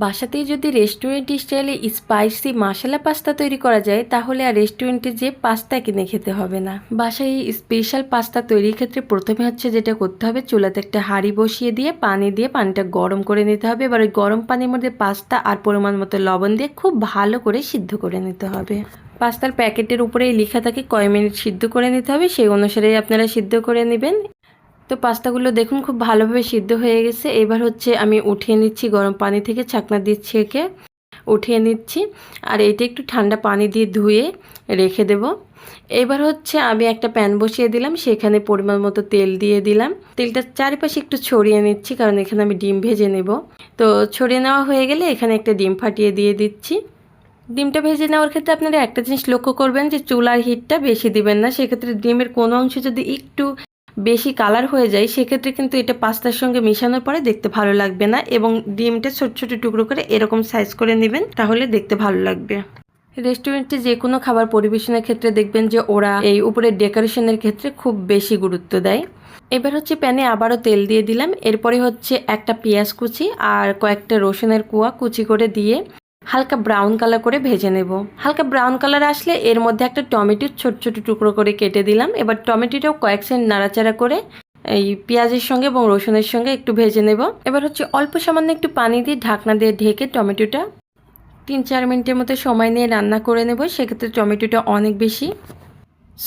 বাসাতেই যদি রেস্টুরেন্ট স্টাইলে স্পাইসি মশলা পাস্তা তৈরি করা যায় তাহলে আর রেস্টুরেন্টে যে পাস্তা কিনে খেতে হবে না। বাসায় এই স্পেশাল পাস্তা তৈরির ক্ষেত্রে প্রথমে হচ্ছে যেটা করতে হবে, চুলাতে একটা হাঁড়ি বসিয়ে দিয়ে পানিটা গরম করে নিতে হবে। এবার ওই গরম পানির মধ্যে পাস্তা আর পরিমাণ মতো লবণ দিয়ে খুব ভালো করে সিদ্ধ করে নিতে হবে। পাস্তার প্যাকেটের উপরেই লেখা থাকে কয় মিনিট সিদ্ধ করে নিতে হবে, সেই অনুসারেই আপনারা সিদ্ধ করে নেবেন। তো পাস্তাগুলো দেখুন খুব ভালোভাবে সিদ্ধ হয়ে গেছে। এবার হচ্ছে আমি উঠিয়ে নিচ্ছি গরম পানি থেকে, ছাঁকনা দিয়ে ছেঁকে উঠিয়ে নিচ্ছি। আর এটা একটু ঠান্ডা পানি দিয়ে ধুয়ে রেখে দেব। এবার হচ্ছে আমি একটা প্যান বসিয়ে দিলাম, সেখানে পরিমাণ মতো তেল দিয়ে দিলাম। তেলটা চারিপাশে একটু ছড়িয়ে নিচ্ছি কারণ এখানে আমি ডিম ভেজে নেব। তো ছড়িয়ে নেওয়া হয়ে গেলে এখানে একটা ডিম ফাটিয়ে দিয়ে দিচ্ছি। ডিমটা ভেজে নেওয়ার ক্ষেত্রে আপনারা একটা জিনিস লক্ষ্য করবেন যে চুলার হিটটা বেশি দিবেন না। সেক্ষেত্রে ডিমের কোনো অংশ যদি একটু বেশি কালার হয়ে যায় সেক্ষেত্রে কিন্তু এটা পাস্তার সঙ্গে মিশানোর পরে দেখতে ভালো লাগবে না, এবং ডিমটা ছোট ছোট টুকরো করে এরকম সাইজ করে নেবেন, তাহলে দেখতে ভালো লাগবে। রেস্টুরেন্টে যে কোনো খাবার পরিবেশনের ক্ষেত্রে দেখবেন যে ওরা এই উপরে ডেকোরেশনের ক্ষেত্রে খুব বেশি গুরুত্ব দেয়। এবার হচ্ছে প্যানে আবারও তেল দিয়ে দিলাম। এরপরে হচ্ছে একটা পেঁয়াজ কুচি আর কয়েকটা রসুনের কোয়া কুচি করে দিয়ে হালকা ব্রাউন কালার করে ভেজে নেব। হালকা ব্রাউন কালার আসলে এর মধ্যে একটা টমেটো ছোট ছোট টুকরো করে কেটে দিলাম। এবার টমেটোটাও কয়েক সেকেন্ড নাড়াচাড়া করে এই পেঁয়াজের সঙ্গে এবং রসুনের সঙ্গে একটু ভেজে নেব। এবার হচ্ছে অল্প সামান্য একটু পানি দিয়ে ঢাকনা দিয়ে ঢেকে টমেটোটা 3-4 মিনিটের মতো সময় নিয়ে রান্না করে নেব। সেক্ষেত্রে টমেটোটা অনেক বেশি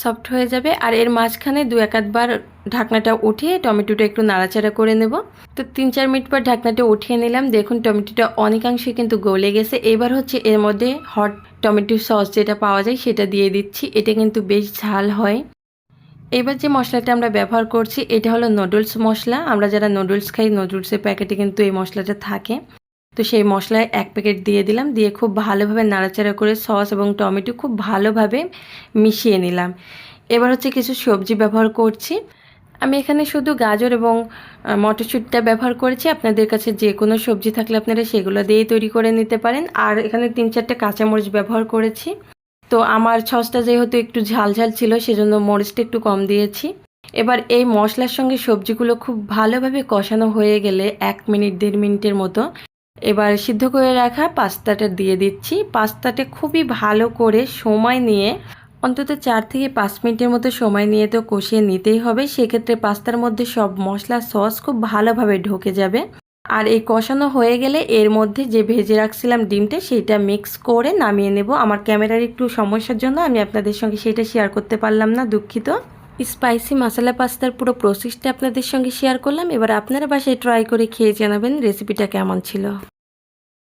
সফট হয়ে যাবে। আর এর মাঝখানে 2-1 বার ঢাকনাটা উঠিয়ে টমেটোটা একটু নাড়াচাড়া করে নেব। তো 3-4 মিনিট পর ঢাকনাটা উঠিয়ে নিলাম। দেখুন টমেটোটা অনেকাংশে কিন্তু গলে গেছে। এবার হচ্ছে এর মধ্যে হট টমেটো সস যেটা পাওয়া যায় সেটা দিয়ে দিচ্ছি। এটা কিন্তু বেশ ঝাল হয়। এবার যে মশলাটা আমরা ব্যবহার করছি এটা হলো নুডলস মশলা। আমরা যারা নুডলস খাই নুডলসের প্যাকেটে কিন্তু এই মশলাটা থাকে। তো সেই মশলায় 1 প্যাকেট দিয়ে দিলাম, দিয়ে খুব ভালোভাবে নাড়াচাড়া করে সস এবং টমেটো খুব ভালোভাবে মিশিয়ে নিলাম। এবার হচ্ছে কিছু সবজি ব্যবহার করছি। আমি এখানে শুধু গাজর এবং মটরশুঁটিটা ব্যবহার করেছি। আপনাদের কাছে যে কোনো সবজি থাকলে আপনারা সেগুলো দিয়েই তৈরি করে নিতে পারেন। আর এখানে 3-4টা কাঁচামরিচ ব্যবহার করেছি। তো আমার সসটা যেহেতু একটু ঝাল ঝাল ছিল সেজন্য মরিচটা একটু কম দিয়েছি। এবার এই মশলার সঙ্গে সবজিগুলো খুব ভালোভাবে কষানো হয়ে গেলে 1-1.5 মিনিটের মতো এবার সিদ্ধ করে রাখা পাস্তাটা দিয়ে দিচ্ছি। পাস্তাটা খুবই ভালো করে সময় নিয়ে অন্তত 4 থেকে 5 মিনিটের মতো সময় নিয়ে তো কষিয়ে নিতেই হবে। সেক্ষেত্রে পাস্তার মধ্যে সব মশলা সস খুব ভালোভাবে ঢুকে যাবে। আর এই কষানো হয়ে গেলে এর মধ্যে যে ভেজে রাখছিলাম ডিমটা সেইটা মিক্স করে নামিয়ে নেব। আমার ক্যামেরার একটু সমস্যার জন্য আমি আপনাদের সঙ্গে সেটা শেয়ার করতে পারলাম না, দুঃখিত। স্পাইসি মশলা পাস্তার পুরো প্রসেসটা আপনাদের সঙ্গে শেয়ার করলাম। এবার আপনারা বাসায় ট্রাই করে খেয়ে জানাবেন রেসিপিটা কেমন ছিল।